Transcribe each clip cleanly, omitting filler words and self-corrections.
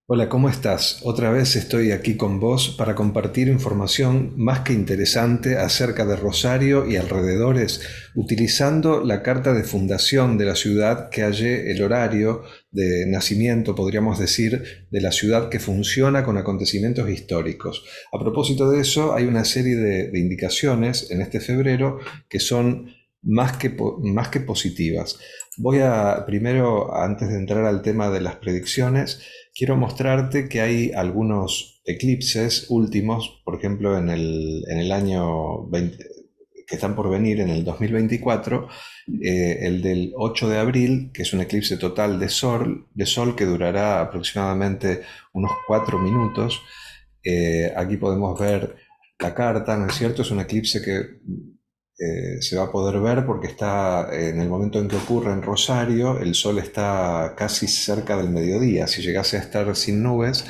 Hola, ¿cómo estás? Otra vez estoy aquí con vos para compartir información más que interesante acerca de Rosario y alrededores, utilizando la carta de fundación de la ciudad que hallé el horario de nacimiento, podríamos decir, de la ciudad que funciona con acontecimientos históricos. A propósito de eso, hay una serie de indicaciones en este febrero que son más que positivas. Voy a, primero, antes de entrar al tema de las predicciones, quiero mostrarte que hay algunos eclipses últimos, por ejemplo, en el año 20, que están por venir, en el 2024, el del 8 de abril, que es un eclipse total de sol que durará aproximadamente unos 4 minutos. Aquí podemos ver la carta, ¿no es cierto? Es un eclipse que se va a poder ver porque está en el momento en que ocurre en Rosario, el sol está casi cerca del mediodía. Si llegase a estar sin nubes,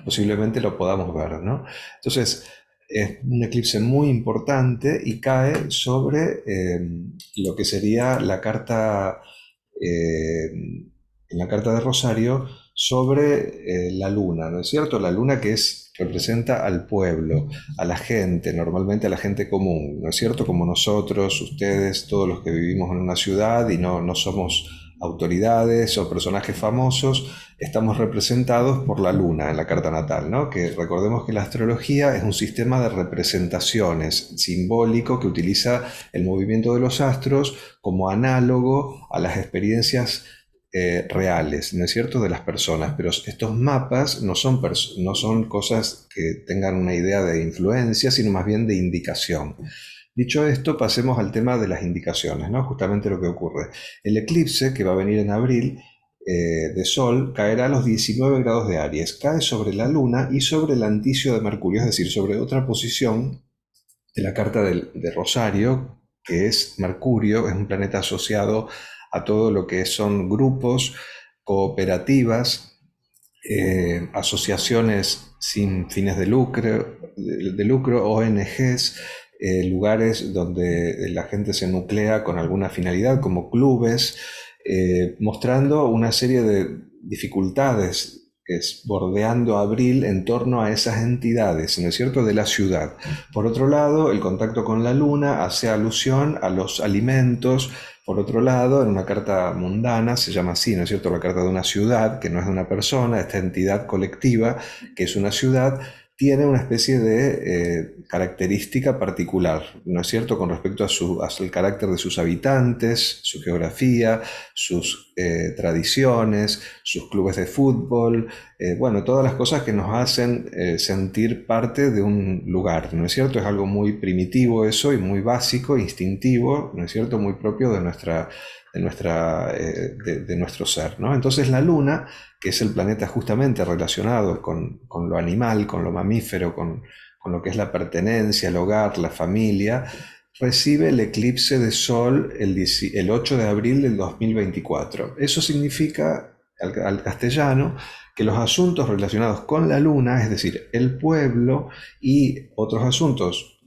posiblemente lo podamos ver, ¿no? Entonces, es un eclipse muy importante y cae sobre lo que sería la carta, en la carta de Rosario, sobre la luna, ¿no es cierto? La luna que representa al pueblo, a la gente, normalmente a la gente común, ¿no es cierto? Como nosotros, ustedes, todos los que vivimos en una ciudad y no somos autoridades o personajes famosos, estamos representados por la luna en la carta natal, ¿no? Que recordemos que la astrología es un sistema de representaciones simbólico que utiliza el movimiento de los astros como análogo a las experiencias reales, ¿no es cierto?, de las personas, pero estos mapas no son cosas que tengan una idea de influencia, sino más bien de indicación. Dicho esto, pasemos al tema de las indicaciones, ¿no? Justamente lo que ocurre. El eclipse, que va a venir en abril, de Sol, caerá a los 19 grados de Aries, cae sobre la Luna y sobre el anticio de Mercurio, es decir, sobre otra posición de la carta de Rosario, que es Mercurio, es un planeta asociado a todo lo que son grupos, cooperativas, asociaciones sin fines de lucro, ONGs, lugares donde la gente se nuclea con alguna finalidad, como clubes, mostrando una serie de dificultades bordeando abril en torno a esas entidades, ¿no es cierto?, de la ciudad. Por otro lado, el contacto con la luna hace alusión a los alimentos. Por otro lado, en una carta mundana, se llama así, ¿no es cierto?, la carta de una ciudad, que no es de una persona, esta entidad colectiva, que es una ciudad, tiene una especie de característica particular, ¿no es cierto?, con respecto al carácter de sus habitantes, su geografía, sus tradiciones, sus clubes de fútbol, bueno, todas las cosas que nos hacen sentir parte de un lugar, ¿no es cierto? Es algo muy primitivo eso y muy básico, instintivo, ¿no es cierto? Muy propio de nuestro ser, ¿no? Entonces la luna, que es el planeta justamente relacionado con lo animal, con lo mamífero, con lo que es la pertenencia, el hogar, la familia, recibe el eclipse de Sol el 8 de abril del 2024. Eso significa, al castellano, que los asuntos relacionados con la luna, es decir, el pueblo y otros asuntos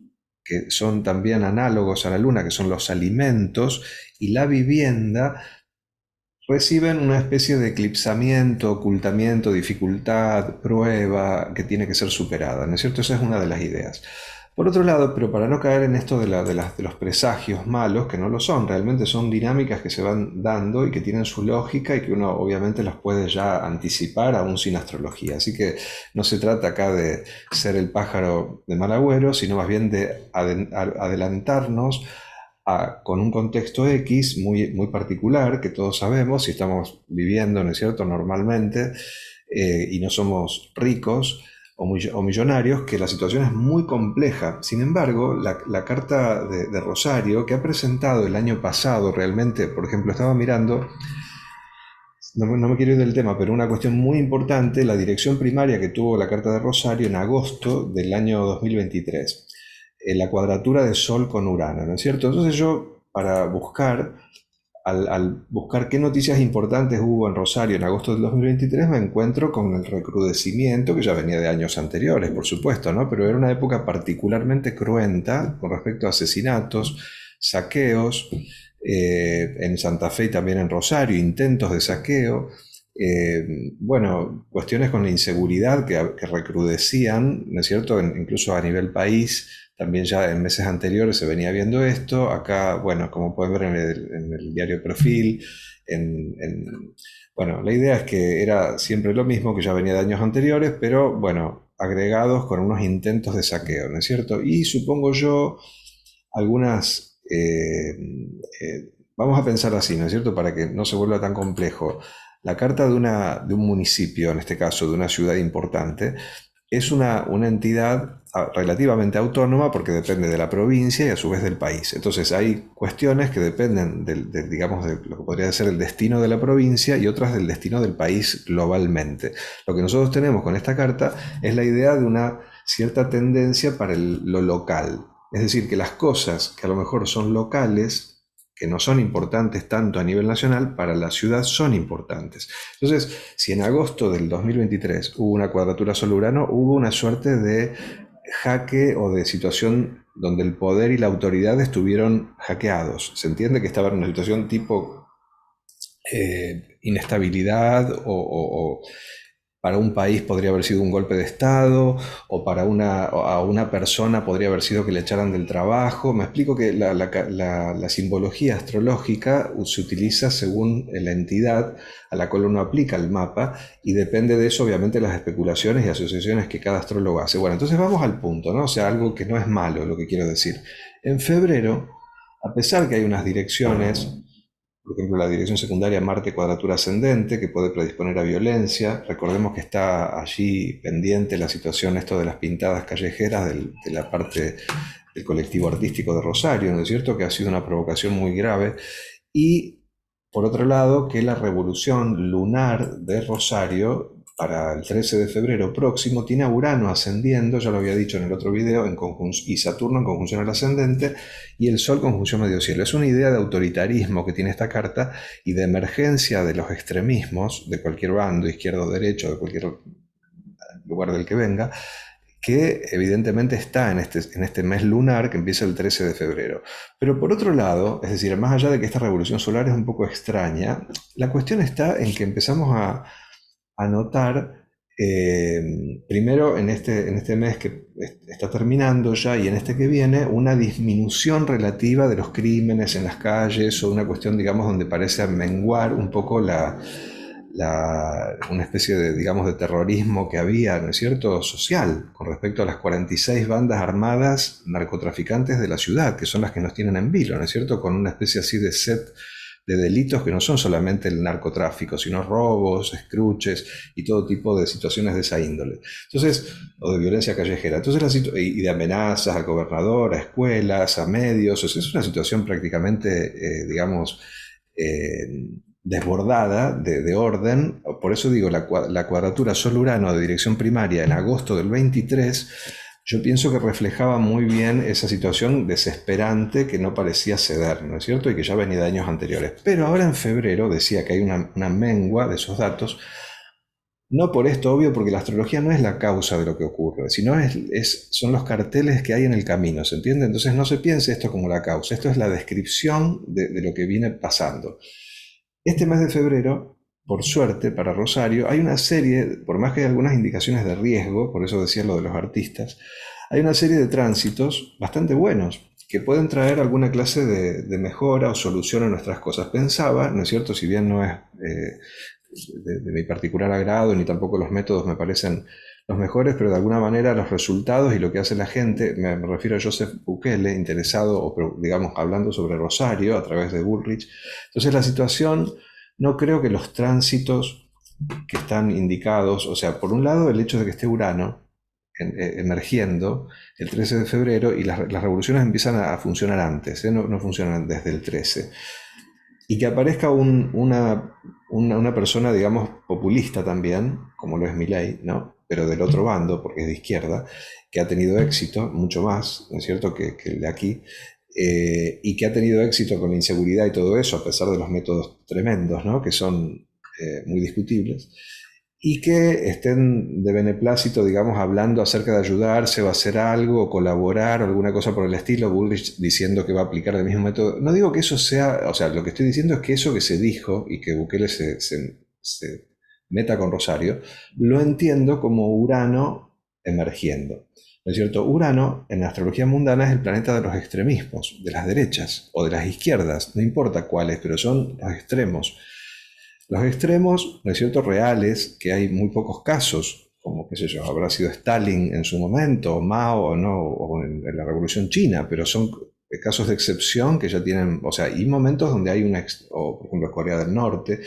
que son también análogos a la luna, que son los alimentos y la vivienda, reciben una especie de eclipsamiento, ocultamiento, dificultad, prueba que tiene que ser superada, ¿no es cierto? Esa es una de las ideas. Por otro lado, pero para no caer en esto de los presagios malos, que no lo son, realmente son dinámicas que se van dando y que tienen su lógica y que uno obviamente las puede ya anticipar aún sin astrología. Así que no se trata acá de ser el pájaro de mal agüero, sino más bien de adelantarnos con un contexto X muy particular que todos sabemos si estamos viviendo, ¿no es cierto?, normalmente, y no somos ricos o millonarios, que la situación es muy compleja. Sin embargo, la carta de Rosario que ha presentado el año pasado realmente, por ejemplo, estaba mirando, no me quiero ir del tema, pero una cuestión muy importante, la dirección primaria que tuvo la carta de Rosario en agosto del año 2023, la cuadratura de Sol con Urano, ¿no es cierto? Entonces yo, para buscar, al buscar qué noticias importantes hubo en Rosario en agosto del 2023, me encuentro con el recrudecimiento, que ya venía de años anteriores, por supuesto, ¿no? Pero era una época particularmente cruenta con respecto a asesinatos, saqueos, en Santa Fe y también en Rosario, intentos de saqueo, bueno, cuestiones con la inseguridad que recrudecían, ¿no es cierto? Incluso a nivel país, también ya en meses anteriores se venía viendo esto. Acá, bueno, como pueden ver en el diario Perfil, bueno, la idea es que era siempre lo mismo que ya venía de años anteriores, pero bueno, agregados con unos intentos de saqueo, ¿no es cierto? Y supongo yo algunas, vamos a pensar así, ¿no es cierto? Para que no se vuelva tan complejo. La carta de un municipio, en este caso de una ciudad importante, es una entidad relativamente autónoma porque depende de la provincia y a su vez del país. Entonces hay cuestiones que dependen digamos, de lo que podría ser el destino de la provincia y otras del destino del país globalmente. Lo que nosotros tenemos con esta carta es la idea de una cierta tendencia para lo local. Es decir, que las cosas que a lo mejor son locales, que no son importantes tanto a nivel nacional, para la ciudad son importantes. Entonces, si en agosto del 2023 hubo una cuadratura Sol-Urano, hubo una suerte de jaque o de situación donde el poder y la autoridad estuvieron hackeados. Se entiende que estaba en una situación tipo inestabilidad o para un país podría haber sido un golpe de Estado, o para a una persona podría haber sido que le echaran del trabajo. Me explico que la simbología astrológica se utiliza según la entidad a la cual uno aplica el mapa y depende de eso obviamente las especulaciones y asociaciones que cada astrólogo hace. Bueno, entonces vamos al punto, ¿no? O sea, algo que no es malo, lo que quiero decir. En febrero, a pesar que hay unas direcciones, por ejemplo, la dirección secundaria Marte cuadratura ascendente, que puede predisponer a violencia. Recordemos que está allí pendiente la situación esto de las pintadas callejeras de la parte del colectivo artístico de Rosario, ¿no es cierto? Que ha sido una provocación muy grave. Y por otro lado, que la revolución lunar de Rosario para el 13 de febrero próximo tiene a Urano ascendiendo, ya lo había dicho en el otro video, y Saturno en conjunción al ascendente y el Sol conjunción medio cielo. Es una idea de autoritarismo que tiene esta carta y de emergencia de los extremismos de cualquier bando, izquierdo o derecho, de cualquier lugar del que venga, que evidentemente está en este mes lunar que empieza el 13 de febrero. Pero por otro lado, es decir, más allá de que esta revolución solar es un poco extraña, la cuestión está en que empezamos a notar, primero en este mes que está terminando ya y en este que viene, una disminución relativa de los crímenes en las calles o una cuestión, digamos, donde parece menguar un poco una especie de, digamos, de terrorismo que había, ¿no es cierto?, social, con respecto a las 46 bandas armadas narcotraficantes de la ciudad, que son las que nos tienen en vilo, ¿no es cierto?, con una especie así de set de delitos que no son solamente el narcotráfico, sino robos, escruches y todo tipo de situaciones de esa índole. Entonces, o de violencia callejera. Entonces, y de amenazas al gobernador, a escuelas, a medios. O sea, es una situación prácticamente, digamos, desbordada de orden. Por eso digo, la cuadratura Sol-Urano de dirección primaria en agosto del 23, yo pienso que reflejaba muy bien esa situación desesperante que no parecía ceder, ¿no es cierto? Y que ya venía de años anteriores. Pero ahora en febrero decía que hay una mengua de esos datos. No por esto, obvio, porque la astrología no es la causa de lo que ocurre, sino son los carteles que hay en el camino, ¿se entiende? Entonces no se piense esto como la causa, esto es la descripción de lo que viene pasando. Este mes de febrero, por suerte para Rosario, hay una serie, por más que hay algunas indicaciones de riesgo, por eso decía lo de los artistas, hay una serie de tránsitos bastante buenos que pueden traer alguna clase de mejora o solución a nuestras cosas. Pensaba, ¿no es cierto? Si bien no es de mi particular agrado ni tampoco los métodos me parecen los mejores, pero de alguna manera los resultados y lo que hace la gente, me refiero a Joseph Bukele, interesado o digamos hablando sobre Rosario a través de Bullrich. Entonces la situación, no creo que los tránsitos que están indicados, o sea, por un lado el hecho de que esté Urano emergiendo el 13 de febrero y las revoluciones empiezan a funcionar antes, no funcionan desde el 13 y que aparezca una persona, digamos, populista también, como lo es Milei, ¿no? Pero del otro bando, porque es de izquierda, que ha tenido éxito, mucho más, ¿no es cierto?, que el de aquí, y que ha tenido éxito con la inseguridad y todo eso, a pesar de los métodos tremendos, ¿no?, que son muy discutibles, y que estén de beneplácito, digamos, hablando acerca de ayudarse o hacer algo o colaborar o alguna cosa por el estilo, Bullrich diciendo que va a aplicar el mismo método. No digo que eso sea, o sea, lo que estoy diciendo es que eso que se dijo y que Bukele se meta con Rosario, lo entiendo como Urano emergiendo. ¿No es cierto? Urano en la astrología mundana es el planeta de los extremismos, de las derechas o de las izquierdas, no importa cuáles, pero son los extremos. Los extremos, ¿no es cierto?, reales, que hay muy pocos casos, como, qué sé yo, habrá sido Stalin en su momento, o Mao, o no, o en la Revolución China, pero son casos de excepción que ya tienen, o sea, y momentos donde hay una, o por ejemplo Corea del Norte,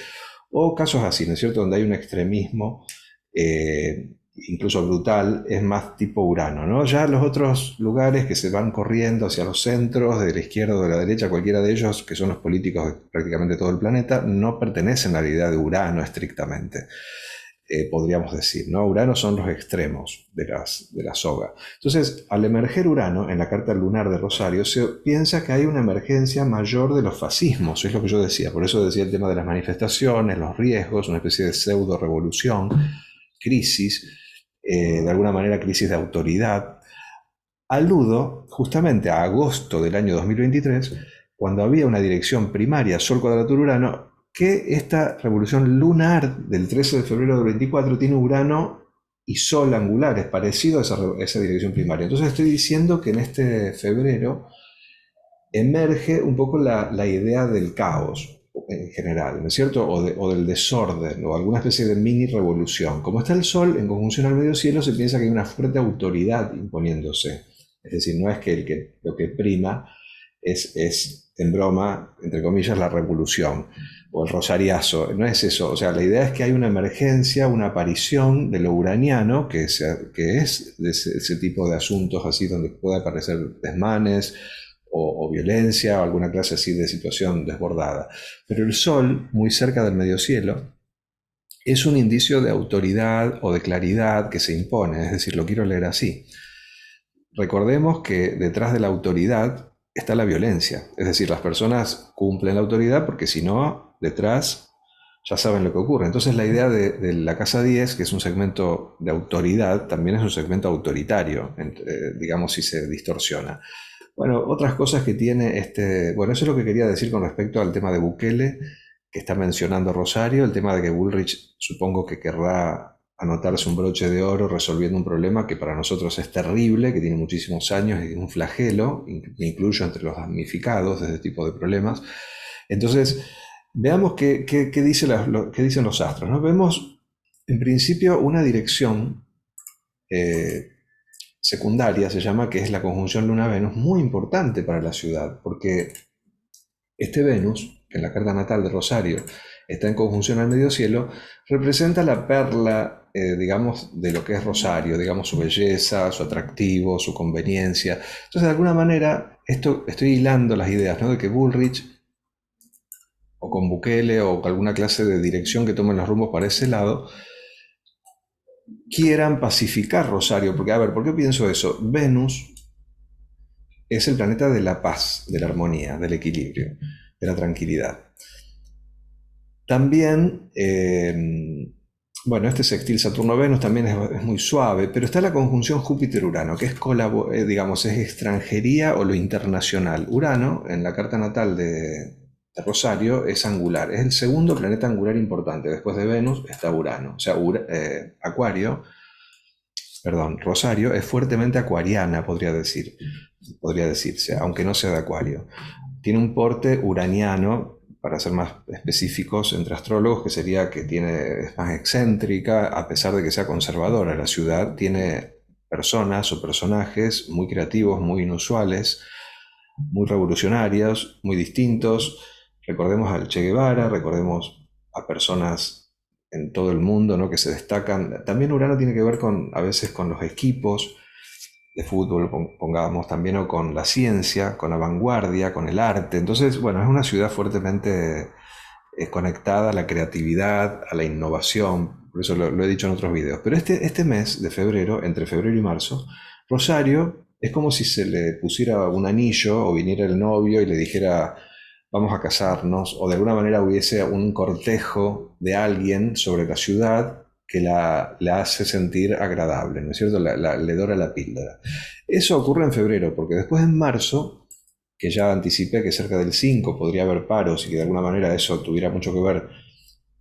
o casos así, ¿no es cierto?, donde hay un extremismo, incluso brutal, es más tipo Urano, ¿no? Ya los otros lugares que se van corriendo hacia los centros, de la izquierda o de la derecha, cualquiera de ellos, que son los políticos de prácticamente todo el planeta, no pertenecen a la idea de Urano estrictamente. Podríamos decir, ¿no? Urano son los extremos de la soga. Entonces, al emerger Urano en la carta lunar de Rosario, se piensa que hay una emergencia mayor de los fascismos, es lo que yo decía, por eso decía el tema de las manifestaciones, los riesgos, una especie de pseudo-revolución, crisis, de alguna manera crisis de autoridad. Aludo justamente a agosto del año 2023, cuando había una dirección primaria Sol cuadratura Urano, que esta revolución lunar del 13 de febrero del 24 tiene Urano y Sol angulares, parecido a esa dirección primaria. Entonces estoy diciendo que en este febrero emerge un poco la idea del caos en general, ¿no es cierto? O del desorden, o alguna especie de mini revolución. Como está el Sol en conjunción al medio cielo, se piensa que hay una fuerte autoridad imponiéndose. Es decir, no es que, lo que prima es, en broma, entre comillas, la revolución o el rosariazo. No es eso. O sea, la idea es que hay una emergencia, una aparición de lo uraniano, que es de ese tipo de asuntos así donde puede aparecer desmanes, o violencia o alguna clase así de situación desbordada. Pero el Sol, muy cerca del medio cielo, es un indicio de autoridad o de claridad que se impone, es decir, lo quiero leer así. Recordemos que detrás de la autoridad está la violencia, es decir, las personas cumplen la autoridad porque si no, detrás ya saben lo que ocurre. Entonces la idea de la Casa 10, que es un segmento de autoridad, también es un segmento autoritario, digamos si se distorsiona. Bueno, otras cosas que tiene bueno, eso es lo que quería decir con respecto al tema de Bukele, que está mencionando Rosario, el tema de que Bullrich supongo que querrá anotarse un broche de oro resolviendo un problema que para nosotros es terrible, que tiene muchísimos años y es un flagelo, incluyo entre los damnificados de este tipo de problemas. Entonces, veamos qué dicen los astros, ¿no? Vemos en principio una dirección eh, secundaria, se llama, que es la conjunción Luna-Venus, muy importante para la ciudad, porque este Venus, que en la carta natal de Rosario está en conjunción al medio cielo, representa la perla, digamos, de lo que es Rosario, digamos, su belleza, su atractivo, su conveniencia. Entonces, de alguna manera, estoy hilando las ideas, ¿no? De que Bullrich, o con Bukele, o alguna clase de dirección que tomen los rumbos para ese lado, quieran pacificar Rosario, porque, a ver, ¿por qué pienso eso? Venus es el planeta de la paz, de la armonía, del equilibrio, de la tranquilidad. También, bueno, este sextil Saturno-Venus también es muy suave, pero está la conjunción Júpiter-Urano, que es, digamos, es extranjería o lo internacional. Urano, en la carta natal de Rosario, es angular, es el segundo planeta angular importante. Después de Venus está Urano, o sea, Acuario. Perdón, Rosario es fuertemente acuariana, podría decirse, aunque no sea de Acuario. Tiene un porte uraniano, para ser más específicos entre astrólogos, que sería que es más excéntrica, a pesar de que sea conservadora. La ciudad tiene personas o personajes muy creativos, muy inusuales, muy revolucionarios, muy distintos. Recordemos al Che Guevara, recordemos a personas en todo el mundo, ¿no?, que se destacan. También Urano tiene que ver a veces con los equipos de fútbol, pongamos también, o con la ciencia, con la vanguardia, con el arte. Entonces, bueno, es una ciudad fuertemente conectada a la creatividad, a la innovación, por eso lo he dicho en otros videos. Pero este mes de febrero, entre febrero y marzo, Rosario es como si se le pusiera un anillo o viniera el novio y le dijera, vamos a casarnos, o de alguna manera hubiese un cortejo de alguien sobre la ciudad que la hace sentir agradable, ¿no es cierto? Le dora la píldora. Eso ocurre en febrero, porque después en marzo, que ya anticipé que cerca del 5 podría haber paros y que de alguna manera eso tuviera mucho que ver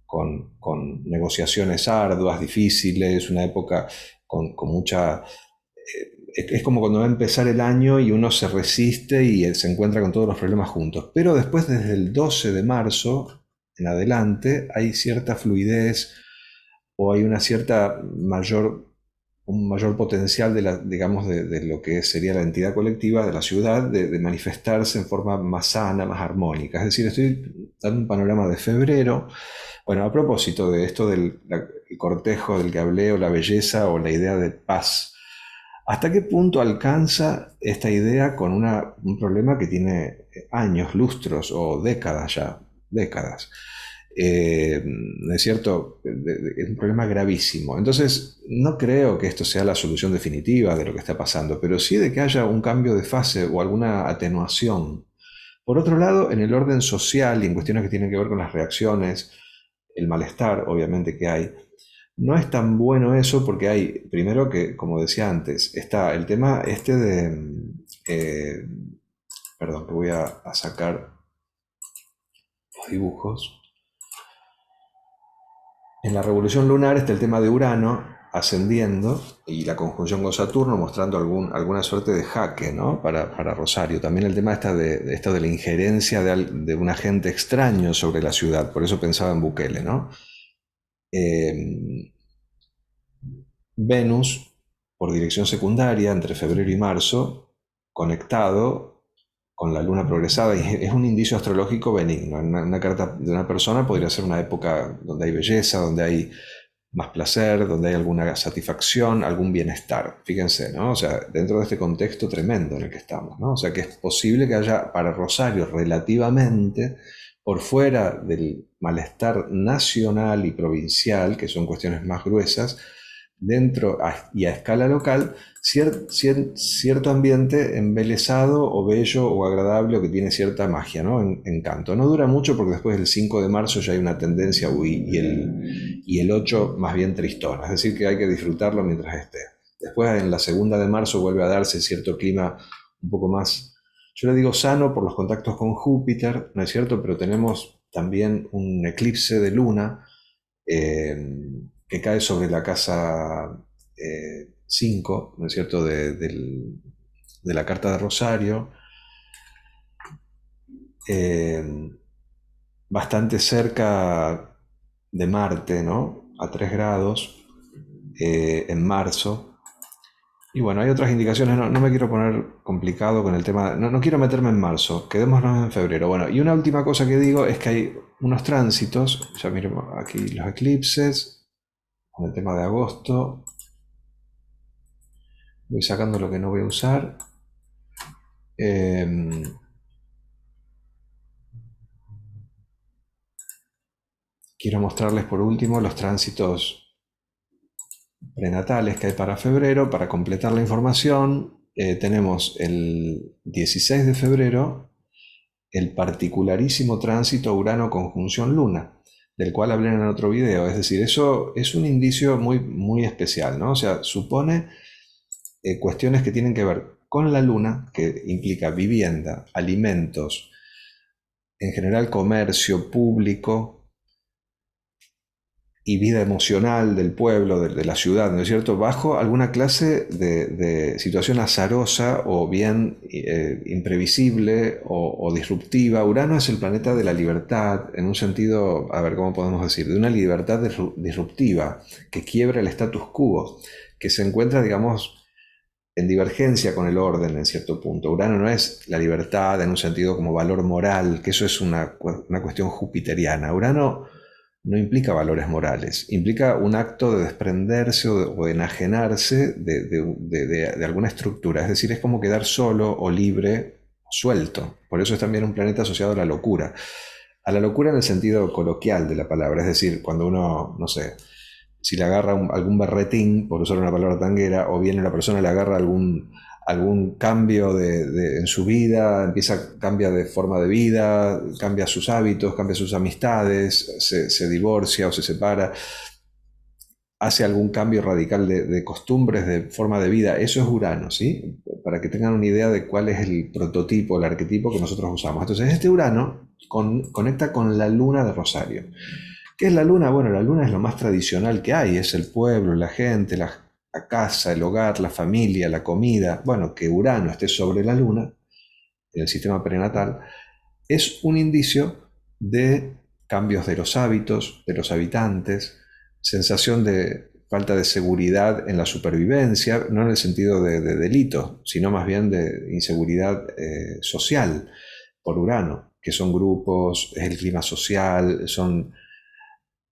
con negociaciones arduas, difíciles, una época con mucha... Es como cuando va a empezar el año y uno se resiste y se encuentra con todos los problemas juntos. Pero después, desde el 12 de marzo en adelante, hay cierta fluidez o hay una cierta un mayor potencial digamos, de lo que sería la entidad colectiva de la ciudad, de manifestarse en forma más sana, más armónica. Es decir, estoy dando un panorama de febrero. Bueno, a propósito de esto del el cortejo del que hablé, o la belleza, o la idea de paz, ¿hasta qué punto alcanza esta idea con un problema que tiene años, lustros o décadas ya? Décadas. ¿No es cierto? Es un problema gravísimo. Entonces, no creo que esto sea la solución definitiva de lo que está pasando, pero sí de que haya un cambio de fase o alguna atenuación. Por otro lado, en el orden social y en cuestiones que tienen que ver con las reacciones, el malestar, obviamente, que hay, no es tan bueno eso porque hay, primero que, como decía antes, está el tema este eh, perdón, que voy a sacar los dibujos. En la revolución lunar está el tema de Urano ascendiendo y la conjunción con Saturno mostrando alguna suerte de jaque, ¿no? Para Rosario. También el tema esto de la injerencia de un agente extraño sobre la ciudad, por eso pensaba en Bukele, ¿no? Eh, Venus, por dirección secundaria, entre febrero y marzo, conectado con la luna progresada, y es un indicio astrológico benigno. En una carta de una persona podría ser una época donde hay belleza, donde hay más placer, donde hay alguna satisfacción, algún bienestar. Fíjense, ¿no? O sea, dentro de este contexto tremendo en el que estamos, ¿no? O sea, que es posible que haya para Rosario relativamente, por fuera del malestar nacional y provincial, que son cuestiones más gruesas, y a escala local, cierto ambiente embelesado o bello o agradable o que tiene cierta magia, ¿no? Encanto. No dura mucho porque después del 5 de marzo ya hay una tendencia y el 8 más bien tristona, es decir, que hay que disfrutarlo mientras esté. Después en la segunda de marzo vuelve a darse cierto clima un poco más, yo le digo sano por los contactos con Júpiter, ¿no es cierto? Pero tenemos también un eclipse de luna que cae sobre la casa 5, ¿no es cierto?, de la carta de Rosario, eh, bastante cerca de Marte, ¿no? A 3 grados, en marzo. Y bueno, hay otras indicaciones, no me quiero poner complicado con el tema, no quiero meterme en marzo, quedémonos en febrero. Bueno, y una última cosa que digo es que hay unos tránsitos, ya miremos aquí los eclipses, con el tema de agosto, voy sacando lo que no voy a usar. Eh, Quiero mostrarles por último los tránsitos prenatales que hay para febrero. Para completar la información, tenemos el 16 de febrero el particularísimo tránsito Urano conjunción Luna, del cual hablé en otro video. Es decir, eso es un indicio muy, muy especial, ¿no? O sea, supone cuestiones que tienen que ver con la Luna, que implica vivienda, alimentos, en general comercio público, y vida emocional del pueblo, de la ciudad, ¿no es cierto?, bajo alguna clase de situación azarosa o bien imprevisible o disruptiva. Urano es el planeta de la libertad, en un sentido, a ver, ¿cómo podemos decir?, de una libertad disruptiva que quiebra el status quo, que se encuentra, digamos, en divergencia con el orden en cierto punto. Urano no es la libertad en un sentido como valor moral, que eso es una cuestión jupiteriana. Urano no implica valores morales, implica un acto de desprenderse o de enajenarse de alguna estructura, es decir, es como quedar solo o libre, suelto. Por eso es también un planeta asociado a la locura en el sentido coloquial de la palabra, es decir, cuando uno, no sé, si le agarra algún berretín, por usar una palabra tanguera, o bien la persona le agarra algún cambio en su vida, cambia de forma de vida, cambia sus hábitos, cambia sus amistades, se divorcia o se separa, hace algún cambio radical de costumbres, de forma de vida. Eso es Urano, ¿sí? Para que tengan una idea de cuál es el prototipo, el arquetipo que nosotros usamos. Entonces, este Urano conecta con la luna de Rosario. ¿Qué es la luna? Bueno, la luna es lo más tradicional que hay, es el pueblo, la gente, la casa, el hogar, la familia, la comida. Bueno, que Urano esté sobre la luna, en el sistema prenatal, es un indicio de cambios de los hábitos de los habitantes, sensación de falta de seguridad en la supervivencia, no en el sentido de delito, sino más bien de inseguridad social por Urano, que son grupos, es el clima social,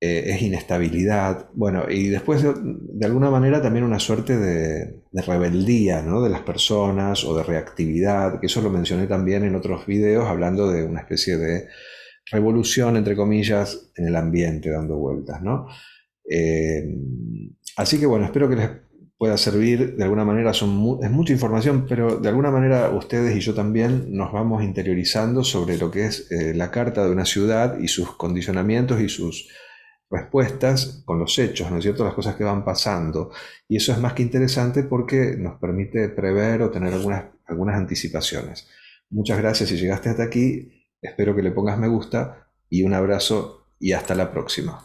es inestabilidad, bueno, y después de alguna manera también una suerte de rebeldía, ¿no? De las personas o de reactividad, que eso lo mencioné también en otros videos hablando de una especie de revolución, entre comillas, en el ambiente dando vueltas, ¿no? Eh, Así que bueno, espero que les pueda servir de alguna manera, es mucha información, pero de alguna manera ustedes y yo también nos vamos interiorizando sobre lo que es la carta de una ciudad y sus condicionamientos y sus respuestas con los hechos, ¿no es cierto? Las cosas que van pasando. Y eso es más que interesante porque nos permite prever o tener algunas anticipaciones. Muchas gracias si llegaste hasta aquí. Espero que le pongas me gusta y un abrazo y hasta la próxima.